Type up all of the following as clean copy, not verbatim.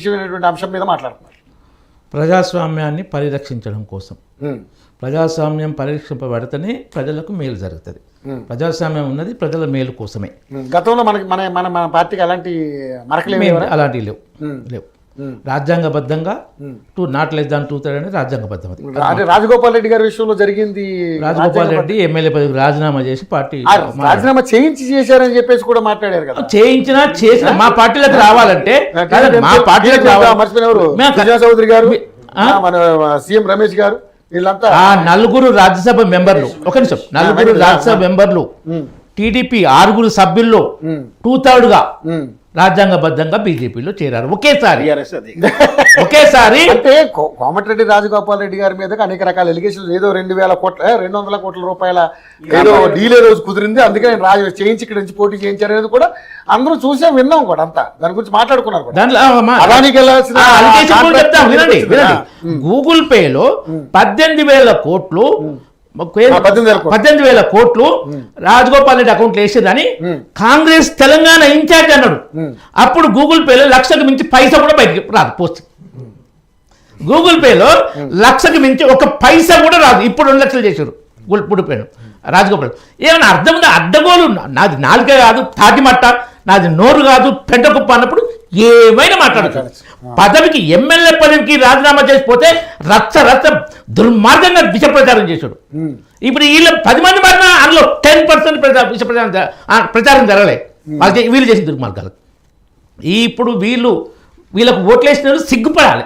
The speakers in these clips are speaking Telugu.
విషయమైనటువంటి అంశం మీద మాట్లాడుతున్నారు. ప్రజాస్వామ్యాన్ని పరిరక్షించడం కోసం ప్రజాస్వామ్యం పరిరక్షింపబడితేనే ప్రజలకు మేలు జరుగుతుంది. ప్రజాస్వామ్యం ఉన్నది ప్రజల మేలు కోసమే. గతంలో మనకి మన మన మన పార్టీకి అలాంటి అలాంటివి లేవు. రాజ్యాంగబద్ధంగా నాట్ లెస్ దాన్ 2/3 అనేది రాజ్యాంగబద్ధం. అంటే రాజగోపాల్ రెడ్డి గారి విషయంలో జరిగింది. రాజగోపాల్ రెడ్డి ఎమ్మెల్యే పదవికి రాజీనామా చేసి పార్టీ రాజీనామా చేశారని చెప్పేసి కూడా మాట్లాడారు కదా. చేసిన మా పార్టీలకు రావాలంటే మా పార్టీలకు మర్చిపోయినవారు చౌదరి గారు, మన సీఎం రమేష్ గారు, వీళ్ళంతా ఆ నలుగురు రాజ్యసభ మెంబర్లు, ఒక నిమిషం, నలుగురు రాజ్యసభ మెంబర్లు టీడీపీ 6 సభ్యుల్లో 2/3గా రాజ్యాంగబద్ధంగా బీజేపీలో చేరారు ఒకేసారి. అంటే కోమటిరెడ్డి రాజగోపాల్ రెడ్డి గారి మీద అనేక రకాల ఎలిగేషన్స్, ఏదో 200 కోట్ల రూపాయల ఏదో డీలే రోజు కుదిరింది, అందుకే ఆయన చేయించి ఇక్కడ నుంచి పోటీ చేయించారు అనేది కూడా అందరూ చూసాం, విన్నాం కూడా, అంతా దాని గురించి మాట్లాడుకున్నారు. గూగుల్ పేలో 18,000 కోట్లు 18,000 కోట్లు రాజగోపాల్ రెడ్డి అకౌంట్లో వేసేదని కాంగ్రెస్ తెలంగాణ ఇన్ఛార్జ్ అన్నాడు. అప్పుడు గూగుల్ పేలో 1,00,000కి మించి పైసా కూడా బయటికి రాదు. పోస్ట్ గూగుల్ పేలో 1,00,000కి మించి ఒక పైసా కూడా రాదు. ఇప్పుడు 2 లక్షలు చేశారు గూగుల్ పేలో రాజగోపాల్. ఏమైనా అర్థం ఉందా? అడ్డగోలు, నాది నాలుక కాదు తాటిమట్ట, నాది నోరు కాదు పెంట కుప్ప అన్నప్పుడు ఏమైనా మాట్లాడతాడు. పదవికి ఎమ్మెల్యే పదవికి రాజీనామా చేసిపోతే రచ్చ దుర్మార్గంగా విష ప్రచారం చేశాడు. ఇప్పుడు వీళ్ళ 10 మంది మారిన అందులో 10% విష ప్రచారం జరగలే వాళ్ళకి, వీళ్ళు చేసిన దుర్మార్గాలు. ఇప్పుడు వీళ్ళకు ఓట్లేసిన సిగ్గుపడాలి.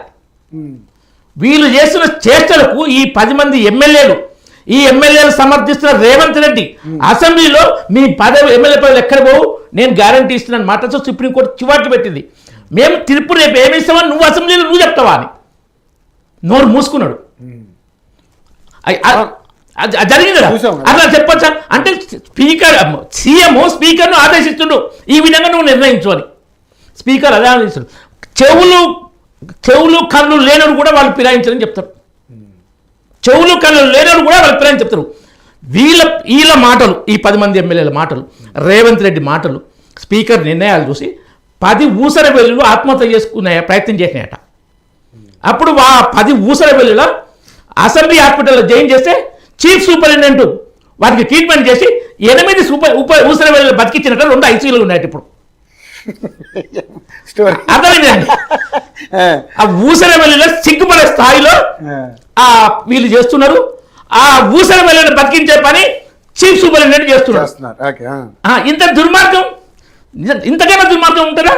వీళ్ళు చేస్తున్న చేష్టలకు ఈ 10 మంది ఎమ్మెల్యేలు, ఈ ఎమ్మెల్యేలు సమర్థిస్తున్న రేవంత్ రెడ్డి అసెంబ్లీలో మీ ఎమ్మెల్యే పదవులు ఎక్కడ పోవు, నేను గ్యారంటీ ఇస్తున్నాను మాటతో సుప్రీంకోర్టు చివాట్లు పెట్టింది. మేము తీర్పు రేపు ఏమి ఇస్తామని నువ్వు అసెంబ్లీలో నువ్వు చెప్తావా అని నోరు మూసుకున్నాడు. జరిగింది అట్లా చెప్పొచ్చా? అంటే సీఎం స్పీకర్ను ఆదేశిస్తుండు, ఈ విధంగా నువ్వు నిర్ణయించు అని. స్పీకర్ అదే ఆదేశిస్తాడు. చెవులు కళ్ళు లేనడు కూడా వాళ్ళు ఫిరాయించారని చెప్తారు. చెవులు కళ్ళు లేనడు కూడా వాళ్ళు ఫిరాయించి చెప్తారు. వీళ్ళ మాటలు, ఈ 10 మంది ఎమ్మెల్యేల మాటలు, రేవంత్ రెడ్డి మాటలు, స్పీకర్ నిర్ణయాలు చూసి 10 ఊసర వెల్లులు ఆత్మహత్య చేసుకునే ప్రయత్నం చేసినాయట. అప్పుడు 10 ఊసర వెల్లుల అసెంబ్లీ హాస్పిటల్లో జాయిన్ చేస్తే చీఫ్ సూపరింటెండెంట్ వాటికి ట్రీట్మెంట్ చేసి 8 ఊసర వెల్లులు బతికించినట్టు 2 ఐసీయూలు ఉన్నాయట. ఇప్పుడు అర్థమైందండి. ఆ ఊసర వెల్లుల సిగ్గుపడే స్థాయిలో వీళ్ళు చేస్తున్నారు. ఆ ఊసర వెల్లుని బతికించే పని చీఫ్ సూపరింటెండెంట్ చేస్తున్నారు. ఇంత దుర్మార్గం, ఇంతకైనా దుర్మార్గం ఉంటుందా?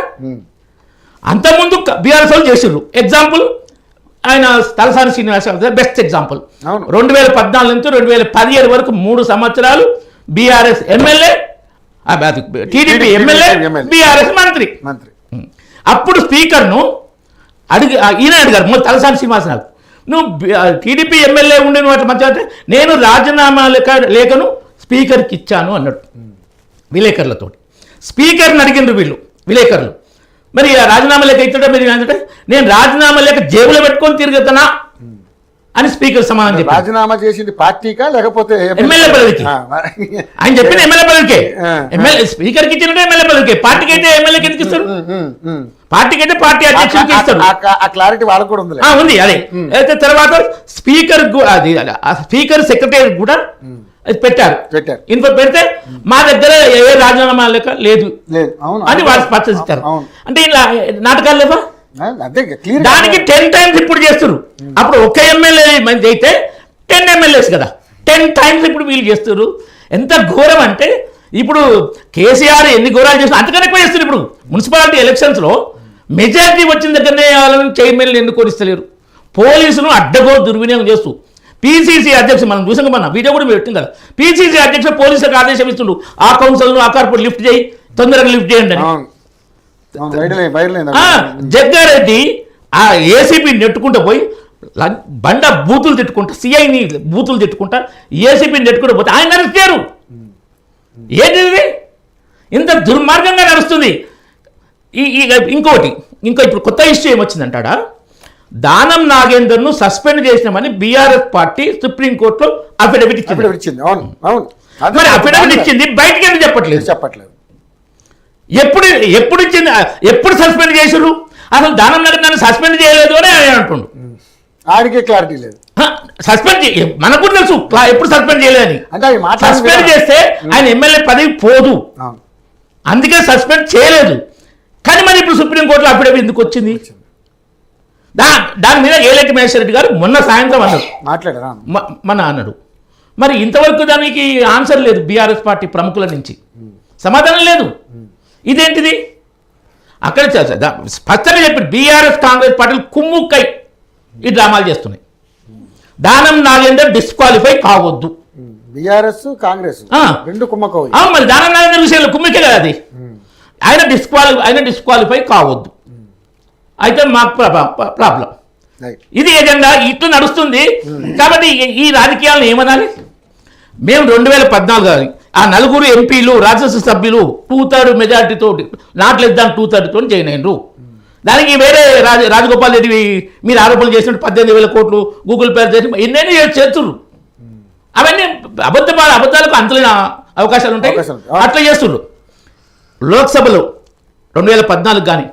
అంతకుముందు బీఆర్ఎస్ వాళ్ళు చేసిర్రు. ఎగ్జాంపుల్ ఆయన తలసాని శ్రీనివాస్ బెస్ట్ ఎగ్జాంపుల్. 2014 నుంచి 2017 వరకు 3 సంవత్సరాలు BRS MLA, TDP MLA, BRS మంత్రి. అప్పుడు స్పీకర్ను ఈయన అడిగారు తలసాని శ్రీనివాస్, నువ్వు టీడీపీ ఎమ్మెల్యే ఉండే వాటి మధ్య అంటే నేను రాజీనామా లేఖను స్పీకర్కి ఇచ్చాను అన్నాడు విలేకరులతో. స్పీకర్ని అడిగిండ్రు వీళ్ళు విలేకరులు, మరి రాజీనామా లేఖ ఇచ్చడం మీరు ఏంటంటే నేను రాజీనామా లేఖ జేబులో పెట్టుకొని తిరుగుతానా అని స్పీకర్ సమాధానం చెప్పారు. రాజీనామా చేసింది పార్టీకా లేకపోతే ఎమ్మెల్యే పదవికి? ఆయన చెప్పింది ఎమ్మెల్యే పదవికే. స్పీకర్కి ఇచ్చినట్టు ఎమ్మెల్యే పదవికే. పార్టీకి అయితే ఎమ్మెల్యేకి ఎందుకు ఇస్తారు? పార్టీకి అయితే పార్టీ అధ్యక్షుడికి ఇస్తారు. ఆ క్లారిటీ వాళ్ళకు కూడా ఉంది. అదే అయితే తర్వాత స్పీకర్ సెక్రటరీ కూడా పెట్టారు. పెడితే మా దగ్గర ఏ రాజీనామా లేక లేదు అని వాళ్ళు స్పష్టిస్తారు. అంటే ఇలా నాటకాలు లేవా? దానికి 10 టైమ్స్ ఇప్పుడు చేస్తున్నారు. అప్పుడు ఒక ఎమ్మెల్యే మంది అయితే 10 ఎమ్మెల్యేస్ కదా, 10 టైమ్స్ ఇప్పుడు వీళ్ళు చేస్తున్నారు. ఎంత ఘోరం అంటే ఇప్పుడు కేసీఆర్ ఎన్ని ఘోరాలు చేస్తున్నారు అంతకన్నా ఎక్కువ చేస్తున్నారు. ఇప్పుడు మున్సిపాలిటీ ఎలక్షన్స్లో మెజారిటీ వచ్చిన దగ్గరనే వాళ్ళని చైర్మన్లు ఎందుకు ఇస్తలేరు. పోలీసులు అడ్డగో దుర్వినియోగం చేస్తూ పీసీసీ అధ్యక్షుడు మనం చూసాం, మన వీడియో కూడా పెట్టింది కదా, పీసీసీ అధ్యక్షుడు పోలీసులకు ఆదేశం ఇస్తుండు ఆ కౌన్సిల్ను ఆ కార్పొరేట్ లిఫ్ట్ చేయి, తొందరగా లిఫ్ట్ చేయండి అని. జగ్గారెడ్డి ఆ ఏసీపీని నెట్టుకుంటూ పోయి బండ బూతులు తిట్టుకుంటా, సిఐని బూతులు తిట్టుకుంటా ఏసీపీని నెట్టుకుంటూ పోతే ఆయన అరెస్ట్ చేయరు. ఏంటిది? ఇంత దుర్మార్గంగా నడుస్తుంది. ఇంకోటి ఇప్పుడు కొత్త ఇష్యూ ఏమొచ్చిందంటాడా, దానం నాగేందర్ను సస్పెండ్ చేసినామని బీఆర్ఎస్ పార్టీ సుప్రీంకోర్టులో అఫిడవిట్ ఇచ్చింది. మరి అఫిడవిట్ ఇచ్చింది, బయటికి ఎందుకు చెప్పట్లేదు? చెప్పట్లేదు. ఎప్పుడు ఇచ్చింది? ఎప్పుడు సస్పెండ్ చేసారు? అసలు దానం నాగేంద్ర నన్ను సస్పెండ్ చేయలేదు అని ఆయన అంటుండు. ఆడికే క్లారిటీ లేదు. సస్పెండ్ మనకు కూడా తెలుసు ఎప్పుడు సస్పెండ్ చేయలేదని. అంటే అవి సస్పెండ్ చేస్తే ఆయన ఎమ్మెల్యే పదవి పోదు, అందుకే సస్పెండ్ చేయలేదు. కానీ మరి ఇప్పుడు సుప్రీంకోర్టులో అఫిడవిట్ ఎందుకు వచ్చింది? దాని మీద ఏలేటి మహేశ్వర రెడ్డి గారు మొన్న సాయంత్రం అన్నారు, మాట్లాడారా మన అన్నాడు. మరి ఇంతవరకు దానికి ఆన్సర్ లేదు బీఆర్ఎస్ పార్టీ ప్రముఖుల నుంచి, సమాధానం లేదు. ఇదేంటిది? అక్కడ స్పష్టంగా చెప్పారు బీఆర్ఎస్ కాంగ్రెస్ పార్టీలు కుమ్ముక్కై ఈ డ్రామాలు చేస్తున్నాయి. దానం నాగేందర్ డిస్క్వాలిఫై కావద్దు. బీఆర్ఎస్ కాంగ్రెస్ రెండు కుమ్మకోయి. మరి దానం నాగేందర్ విషయంలో కుమ్మికే కదా అది. ఆయన డిస్క్వాలిఫై కావద్దు, అయితే మాకు ప్రాబ్లం. ఇది ఏజెండా ఇట్లా నడుస్తుంది. కాబట్టి ఈ రాజకీయాలను ఏమనాలి? మేము 2014 ఆ 4 ఎంపీలు రాజ్యసభ సభ్యులు 2/3 మెజార్టీతో, నాట్ లెస్ దాన్ 2/3 జాయిన్ అయినరు. దానికి వేరే రాజగోపాల్ రెడ్డి మీరు ఆరోపణలు చేసినట్టు 18,000 కోట్లు గూగుల్ పే చేసి ఎన్నెన్ని చేస్తున్నారు. అవన్నీ అబద్ధాలకు అంతలేని అవకాశాలు ఉంటాయి, అట్లా చేస్తున్నారు. లోక్సభలో 2014 కానీ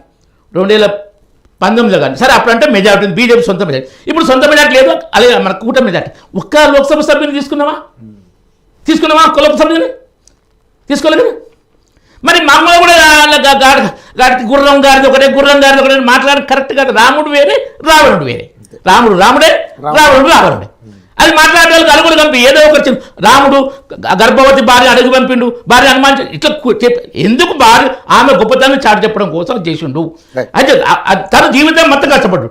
2019 కానీ సరే అప్పుడంటే మెజార్టీ బీజేపీ సొంత మెజార్టీ, ఇప్పుడు సొంత మెజార్టీ లేదు, అలాగే మన కూటమి మెజార్టీ. ఒక్క లోక్సభ సభ్యుని తీసుకున్నావా? లోక్సభ సభ్యుని తీసుకోలేదు. మరి మామూలు కూడా గుర్రం గారిది ఒకటే మాట్లాడి కరెక్ట్ కాదు. రాముడు వేరే రావణుడు వేరే. రాముడే రావణుడే అది మాట్లాడేవాళ్ళకి అడుగులు పంపి ఏదో ఒకటి రాముడు గర్భవతి భార్య అడుగు పంపిండు, భార్య అనుమానించి ఇట్లా ఎందుకు భార్య ఆమె గొప్పతనాన్ని చాటు చెప్పడం కోసం చేసిండు. అయితే తన జీవితం మొత్తం కష్టపడ్డు.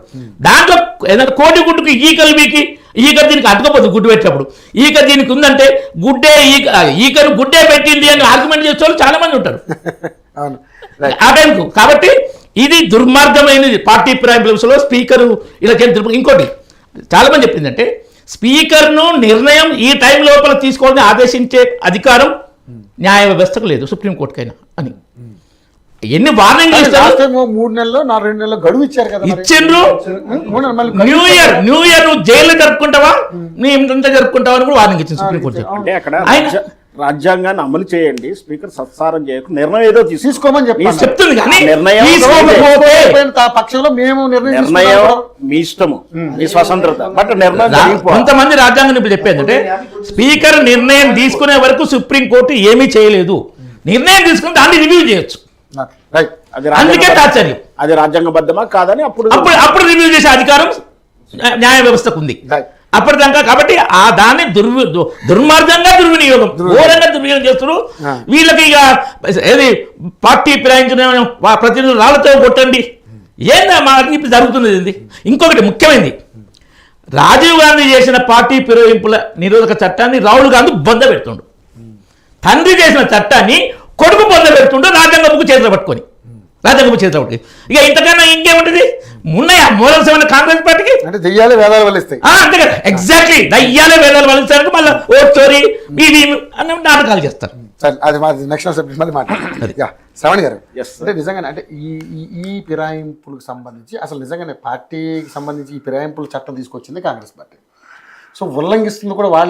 దాంట్లో ఏదైనా కోటి గుడ్డుకి ఈక దీనికి అటుకపోతుంది. గుడ్డు పెట్టినప్పుడు ఈక దీనికి ఉందంటే ఈకను గుడ్డే పెట్టింది అని ఆర్గ్యుమెంట్ చేసే వాళ్ళు చాలా మంది ఉంటారు ఆ టైంకు. కాబట్టి ఇది దుర్మార్గమైనది. పార్టీ ప్రైమ్లో స్పీకరు ఇలా ఇంకోటి చాలా మంది చెప్పిందంటే స్పీకర్ను నిర్ణయం ఈ టైం లోపల తీసుకోవాలని ఆదేశించే అధికారం న్యాయ వ్యవస్థకు లేదు, సుప్రీంకోర్టుకైనా అని. ఎన్ని వార్నింగ్ ఇస్తారు? 3 నెలలు 2 నెలలు గడువు ఇచ్చారు కదా, ఇచ్చిండ్రు. న్యూ ఇయర్ నువ్వు జైల్లో జరుపుకుంటావా, నీ ఇంత జరుపుకుంటావా అని కూడా వార్నింగ్ ఇచ్చింది సుప్రీంకోర్టు. అంటే అక్కడ రాజ్యాంగాన్ని అమలు చేయండి, స్పీకర్ సత్సారం చేయకు, నిర్ణయం ఏదో తీసుకోమని చెప్తుంది. కానీ నిర్ణయం పక్షంలో మేము నిర్ణయం మీ ఇష్టము, మీ స్వతంత్రత. బట్ నిర్ణయం కొంతమంది రాజ్యాంగ నిపుణులు చెప్పేదంటే స్పీకర్ నిర్ణయం తీసుకునే వరకు సుప్రీంకోర్టు ఏమీ చేయలేదు, నిర్ణయం తీసుకుని దాన్ని రివ్యూ చేయొచ్చు. అందుకే తాత్పర్యం అది రాజ్యాంగబద్ధమా కాదని అప్పుడు రివ్యూ చేసే అధికారం న్యాయ వ్యవస్థకు ఉంది అప్పటిదాకా. కాబట్టి ఆ దాన్ని దుర్మార్గంగా దుర్వినియోగం, ఘోరంగా దుర్వినియోగం చేస్తున్నారు. వీళ్ళకి ఇక ఏది పార్టీ ఫిరాయించిన ప్రతినిధులు రాళ్లతో కొట్టండి ఏందా మా ఇప్పుడు జరుగుతున్నది ఇది. ఇంకొకటి ముఖ్యమైనది, రాజీవ్ గాంధీ చేసిన పార్టీ ఫిరాయింపుల నిరోధక చట్టాన్ని రాహుల్ గాంధీ బొంద పెడుతుండు. తండ్రి చేసిన చట్టాన్ని కొడుకు బొంద పెడుతుండు రాజ్యాంగ బుక్ చేతిలో పట్టుకొని. ఇక ఇంతకన్నా ఇంకేముంటుంది? ఉన్నాయా మోరల్స్ ఏమన్నా కాంగ్రెస్ పార్టీకి? అంటే దెయ్యాలే వేదాలు వలిస్తాయి. అంతే కదా, ఎగ్జాక్ట్లీ దయ్యాలే వేదాలు వలిస్తారంటే మళ్ళీ ఓట్ స్టోరీ అన్న నాటకాలు చేస్తారు. సరే అది మాది నెక్స్ట్ సబ్జెక్ట్ మళ్ళీ మాట్లాడారు. శ్రవణ్ గారు, అంటే నిజంగానే అంటే ఈ ఫిరాయింపులకు సంబంధించి అసలు నిజంగానే పార్టీకి సంబంధించి ఈ ఫిరాయింపుల చట్టం తీసుకొచ్చింది కాంగ్రెస్ పార్టీ. సో ఉల్లంఘిస్తుంది కూడా వాళ్ళు.